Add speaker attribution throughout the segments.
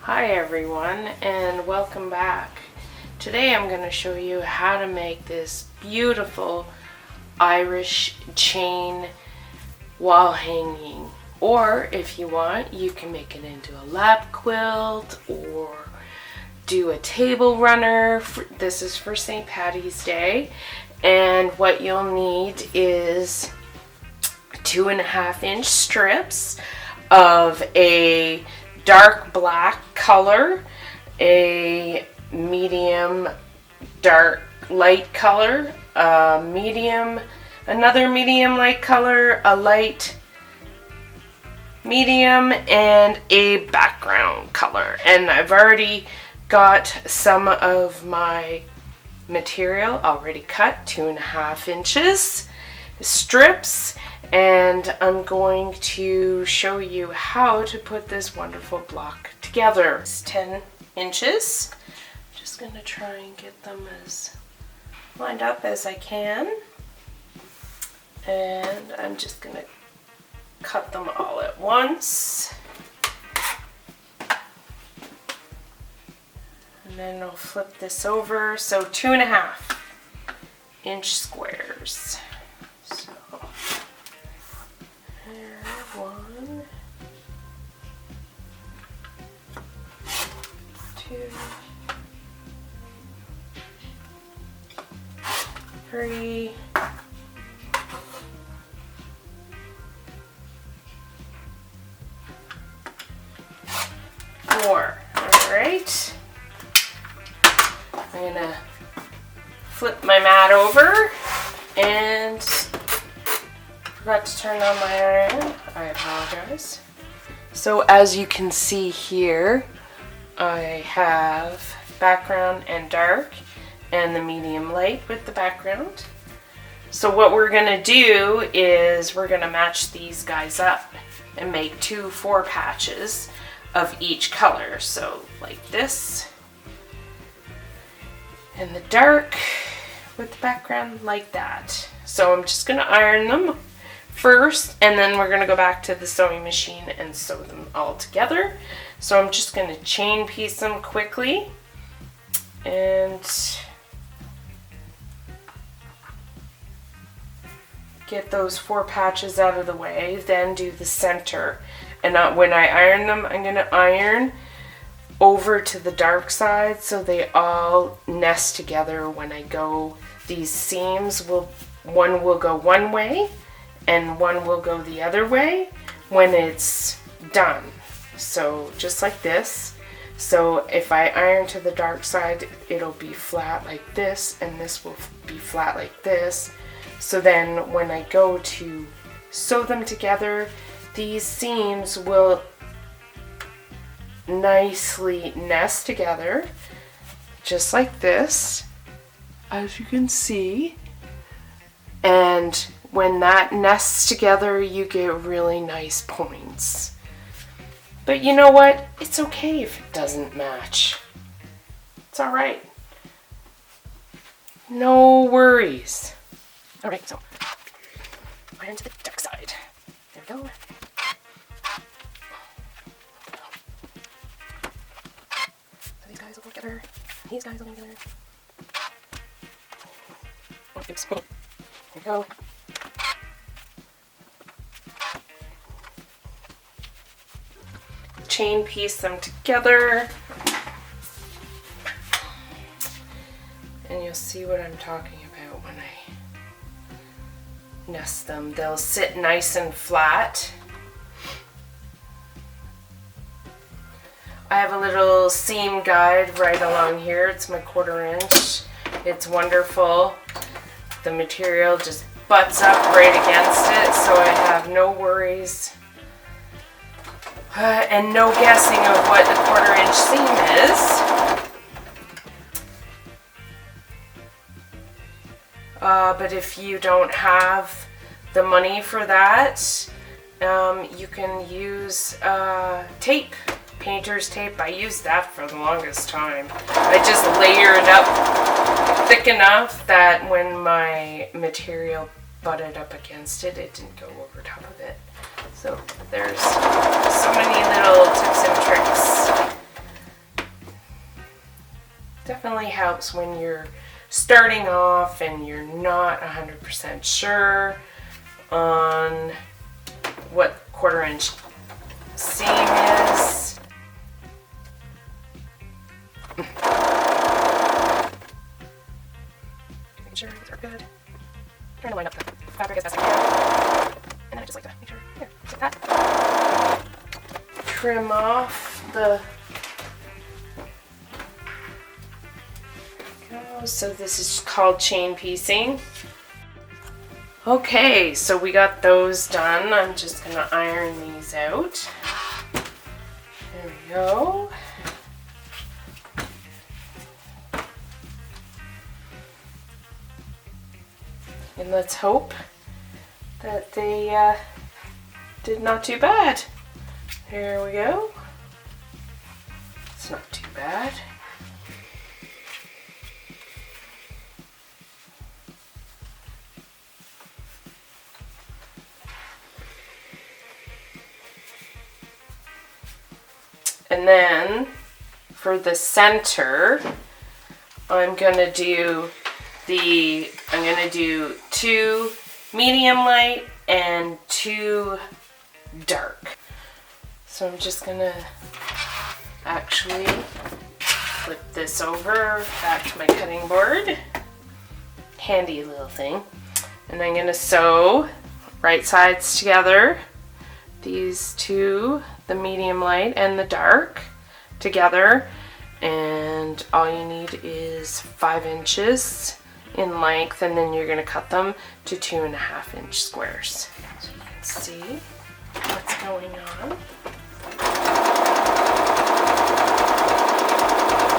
Speaker 1: Hi everyone, and welcome back. Today I'm going to show you how to make this beautiful Irish chain wall hanging, or if you want you can make it into a lap quilt or do a table runner. This is for St. Patty's Day, and what you'll need is 2.5-inch strips of a dark black color, a medium dark light color, another medium light color, a light medium, and a background color. And I've already got some of my material already cut, 2.5 inches strips, and I'm going to show you how to put this wonderful block together. It's 10 inches. I'm just going to try and get them as lined up as I can, and I'm just going to cut them all at once, and then I'll flip this over. So 2.5-inch squares. So one, two, three, four. All right. I'm gonna flip my mat over, and forgot to turn on my iron. I apologize. So as you can see here, I have background and dark and the medium light with the background. So what we're going to do is we're going to match these guys up and make 2 4 patches of each color. So like this, and the dark with the background like that. So I'm just going to iron them first, and then we're going to go back to the sewing machine and sew them all together. So I'm just going to chain piece them quickly and get those 4 patches out of the way, then do the center. And when I iron them, I'm going to iron over to the dark side so they all nest together when I go. These seams one will go one way and one will go the other way when it's done. So just like this. So if I iron to the dark side, it'll be flat like this, and this will be flat like this. So then when I go to sew them together, these seams will nicely nest together just like this, as you can see. And when that nests together, you get really nice points. But you know what? It's okay if it doesn't match. It's all right. No worries. All right, so iron to the dark side. There we go. So these guys will go together. These guys will go together. Oh, oops. There we go. Chain piece them together, and you'll see what I'm talking about when I nest them. They'll sit nice and flat. I have a little seam guide right along here. It's my 1/4 inch. It's wonderful. The material just butts up right against it, so I have no worries and no guessing of what the 1/4 inch seam is. But if you don't have the money for that, you can use tape, painter's tape. I used that for the longest time. I just layered up thick enough that when my material butted up against it, it didn't go over top of it. So there's so many little tips and tricks Definitely helps when you're starting off and you're not 100% sure on what 1/4 inch seam is. Making sure these are good. Trying to line up the fabric as best I can. And then I just like to make sure, here, just like that. Trim off the, so this is called chain piecing. Okay, so we got those done. I'm just gonna iron these out. There we go. And let's hope that they did not too bad. Here we go. It's not too bad. And then for the center, I'm gonna do 2 medium light and 2 dark. So I'm just gonna actually flip this over back to my cutting board. Handy little thing. And I'm gonna sew right sides together. These 2, the medium light and the dark, together, and all you need is 5 inches in length, and then you're going to cut them to 2.5 inch squares. So you can see what's going on.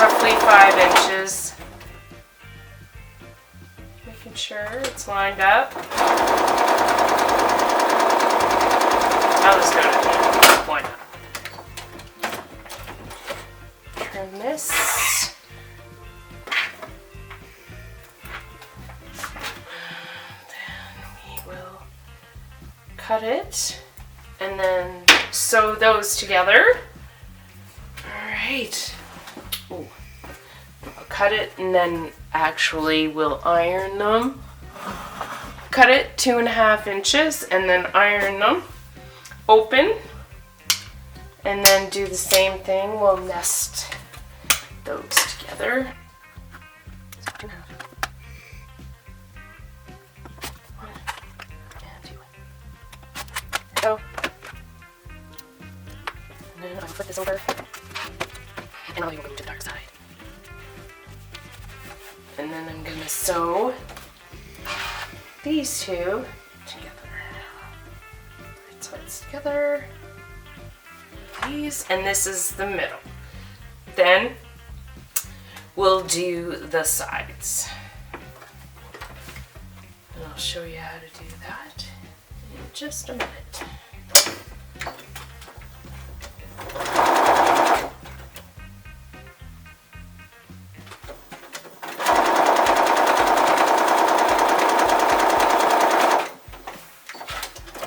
Speaker 1: Roughly 5 inches. Making sure it's lined up. I'll just go to the end. Why not? Trim this. Then we will cut it and then sew those together. Alright. I'll cut it and then actually we'll iron them. Cut it 2.5 inches and then iron them. Open, and then do the same thing. We'll nest those together. Go. And then I'll flip this over, and I'll even go to the dark side. And then I'm gonna sew these 2 together. Together, these, and this is the middle. Then we'll do the sides. And I'll show you how to do that in just a minute.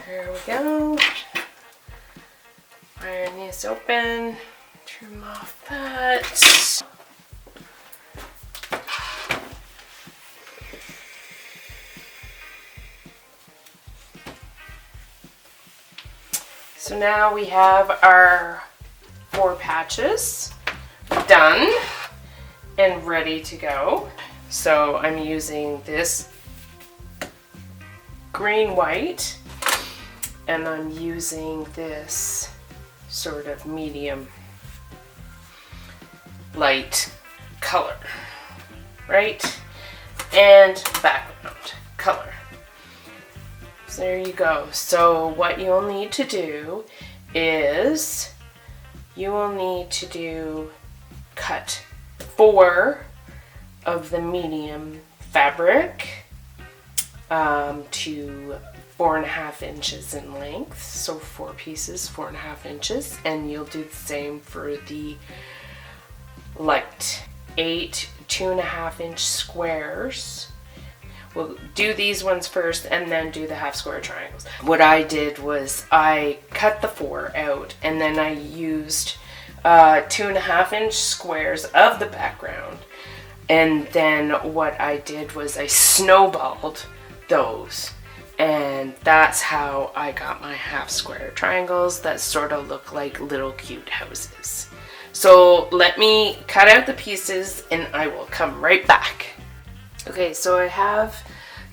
Speaker 1: There we go. Iron these open, trim off that. So now we have our 4 patches done and ready to go. So I'm using this green white, and I'm using this sort of medium light color, right? And background color. So there you go. So what you'll need to do is you will need to cut 4 of the medium fabric to 4.5 inches in length, so 4 pieces, 4.5 inches, and you'll do the same for the light. 8 2.5 inch squares. We'll do these ones first and then do the half square triangles. What I did was I cut the 4 out and then I used 2.5 inch squares of the background And then what I did was I snowballed those. And that's how I got my half square triangles that sort of look like little cute houses. So let me cut out the pieces and I will come right back. Okay, so I have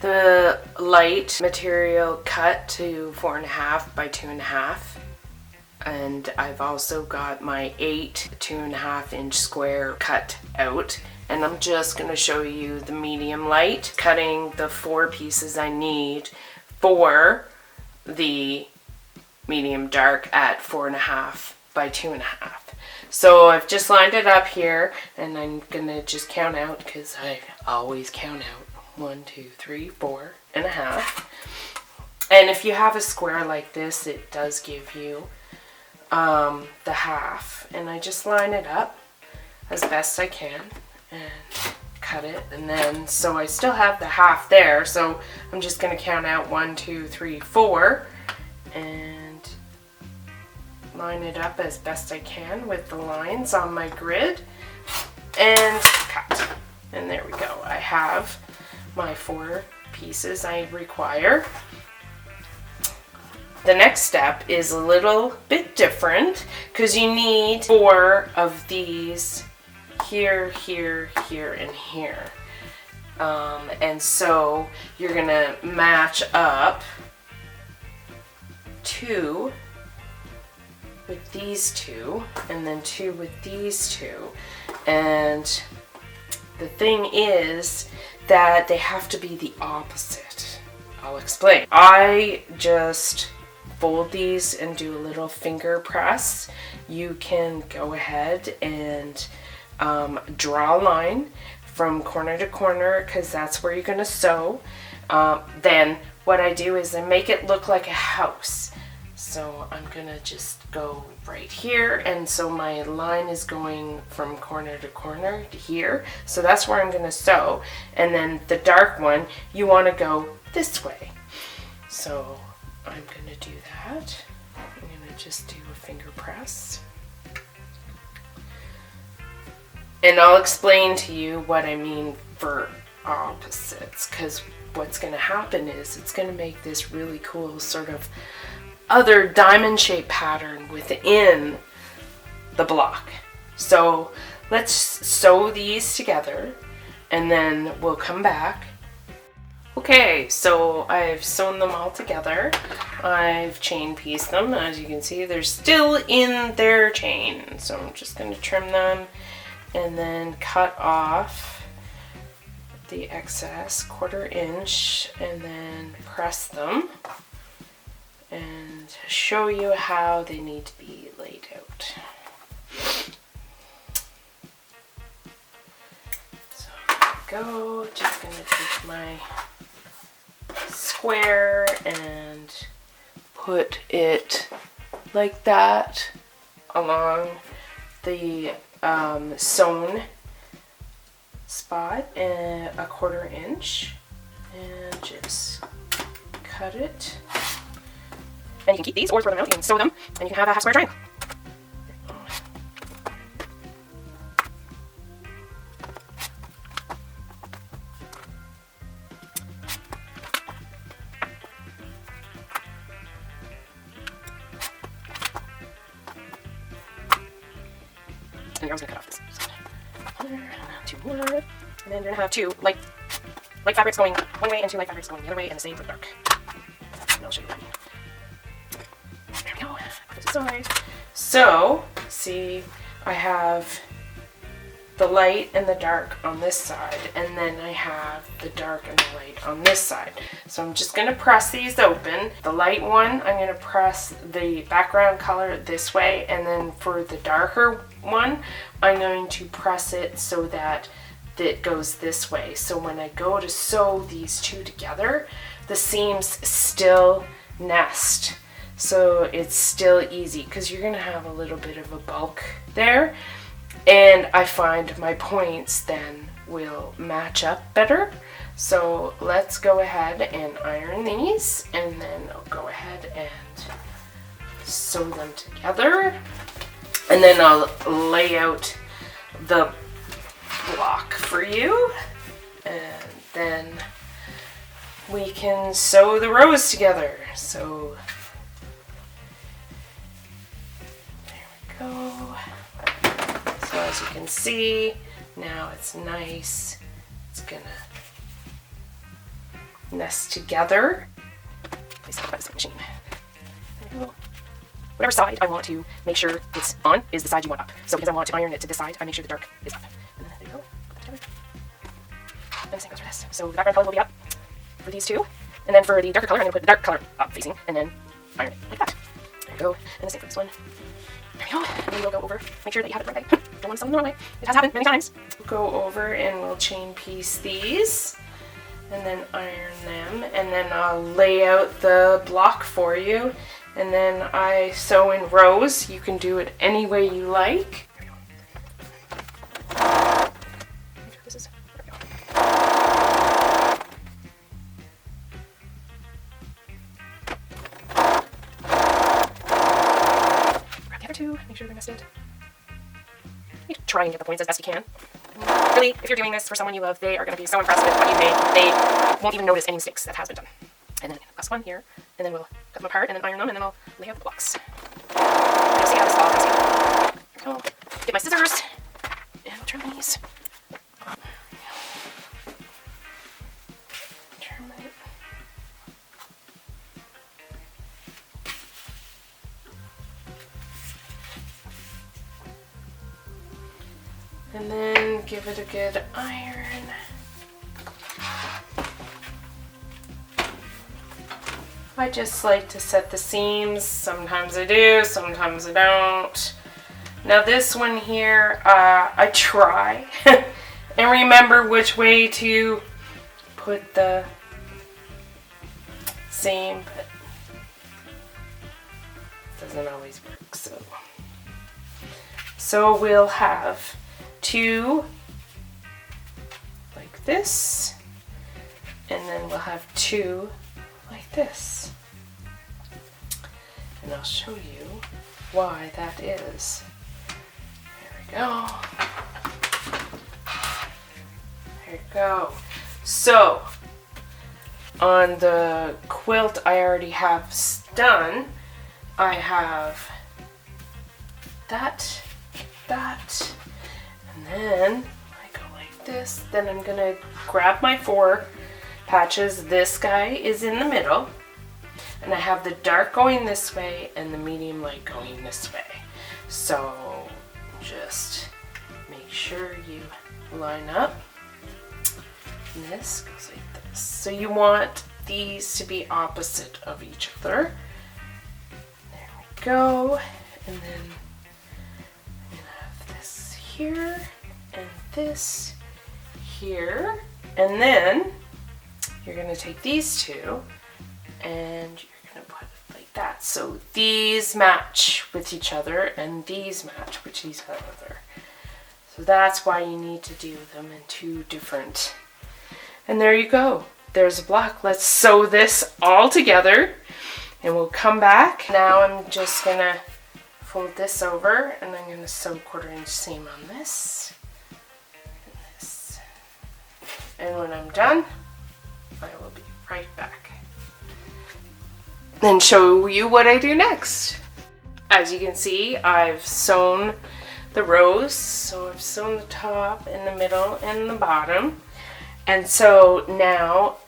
Speaker 1: the light material cut to 4.5 by 2.5. And I've also got my 8 2.5 inch square cut out. And I'm just going to show you the medium light, cutting the 4 pieces I need for the medium dark at 4.5 by 2.5. So I've just lined it up here, and I'm going to just count out because I always count out 1, 2, 3, 4.5. And if you have a square like this, it does give you the half. And I just line it up as best I can and cut it, and then so I still have the half there, so I'm just going to count out 1, 2, 3, 4 and line it up as best I can with the lines on my grid and cut. And there we go. I have my 4 pieces I require. The next step is a little bit different because you need 4 of these here, here, here, and here. And so you're gonna match up 2 with these 2, and then 2 with these 2. And the thing is that they have to be the opposite. I'll explain. I just fold these and do a little finger press. You can go ahead and draw a line from corner to corner because that's where you're going to sew. Then what I do is I make it look like a house. So I'm going to just go right here, and so my line is going from corner to corner to here. So that's where I'm going to sew. And then the dark one, you want to go this way. So I'm going to do that. I'm going to just do a finger press. And I'll explain to you what I mean for opposites, because what's going to happen is it's going to make this really cool sort of other diamond shape pattern within the block. So let's sew these together and then we'll come back. Okay, so I've sewn them all together. I've chain pieced them. As you can see, they're still in their chain. So I'm just going to trim them and then cut off the excess 1/4 inch and then press them and show you how they need to be laid out. So there we go. Just going to take my square and put it like that along the sewn spot and 1/4 inch, and just cut it. And you can keep these or throw them out. You can sew them and you can have a half square triangle. And you're always going to cut off this side. 2 more. And then you're going to have 2 light fabrics going one way and 2 light fabrics going the other way, and the same for the dark. And I'll show you what I mean. There we go. Put this aside. So, see, I have the light and the dark on this side, and then I have the dark and the light on this side. So I'm just going to press these open. The light one, I'm going to press the background color this way, and then for the darker one, I'm going to press it so that it goes this way. So when I go to sew these 2 together, the seams still nest. So it's still easy because you're going to have a little bit of a bulk there. And I find my points then will match up better. So let's go ahead and iron these, and then I'll go ahead and sew them together. And then I'll lay out the block for you. And then we can sew the rows together. So there we go. So as you can see, now it's nice. It's gonna nest together. Place it by the sewing machine. There we go. Whatever side I want to make sure it's on is the side you want up. So because I want to iron it to this side, I make sure the dark is up. And then there you go. Put that together. And the same goes for this. So the background color will be up for these two. And then for the darker color, I'm going to put the dark color up facing and then iron it like that. There you go. And the same for this one. There we go. And then we'll go over. Make sure that you have it the right way. Don't want to sew them the wrong way. It has happened many times. We'll go over and we'll chain piece these. And then iron them. And then I'll lay out the block for you. And then I sew in rows. You can do it any way you like. This is, there we go. Grab the other two, make sure they're nested. You try and get the points as best you can. Really, if you're doing this for someone you love, they are going to be so impressed with what you made. They won't even notice any mistakes that has been done. And then last one here, and then we'll cut them apart and then iron them, and then I'll lay out the blocks. You'll see how this all goes. Here we go. Get my scissors, and we'll trim these. Trim it. And then give it a good iron. I just like to set the seams. Sometimes I do, sometimes I don't. Now this one here, I try and remember which way to put the seam, but it doesn't always work. So we'll have two like this, and then we'll have two like this. And I'll show you why that is. There we go. There you go. So, on the quilt I already have done, I have that, and then I go like this. Then I'm gonna grab my 4 patches. This guy is in the middle. And I have the dark going this way and the medium light going this way. So just make sure you line up. And this goes like this. So you want these to be opposite of each other. There we go. And then I'm gonna have this here and this here. And then you're gonna take these two and you're going to put it like that. So these match with each other and these match with each other. So that's why you need to do them in 2 different. And there you go. There's a block. Let's sew this all together and we'll come back. Now I'm just going to fold this over and I'm going to sew 1/4 inch seam on this and this. And when I'm done, I will be right back and show you what I do next. As you can see, I've sewn the rows. So I've sewn the top and the middle and the bottom. And so now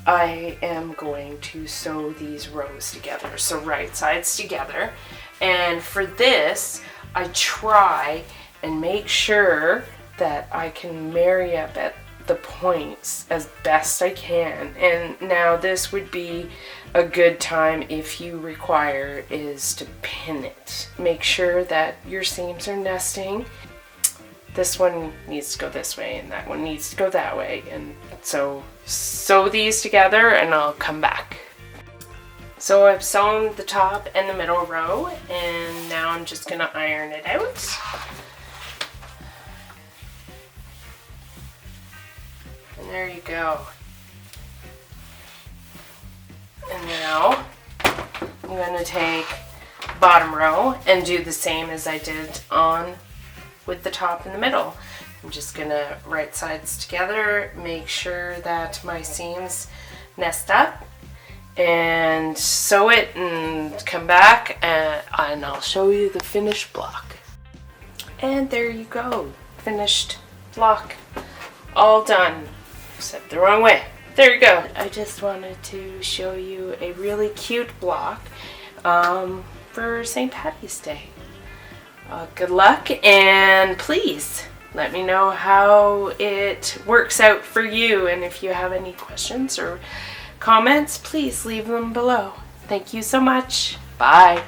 Speaker 1: I am going to sew these rows together. So right sides together. And for this, I try and make sure that I can marry up at the points as best I can. And now this would be a good time, if you require, is to pin it. Make sure that your seams are nesting. This one needs to go this way and that one needs to go that way. And so sew these together and I'll come back. So I've sewn the top and the middle row and now I'm just gonna iron it out. And there you go. And now I'm going to take bottom row and do the same as I did on with the top and the middle. I'm just gonna right sides together, make sure that my seams nest up, and sew it and come back and I'll show you the finished block. And there you go, finished block, all done, except the wrong way. There you go. I just wanted to show you a really cute block for St. Patty's Day. Good luck, and please let me know how it works out for you, and if you have any questions or comments, please leave them below. Thank you so much. Bye.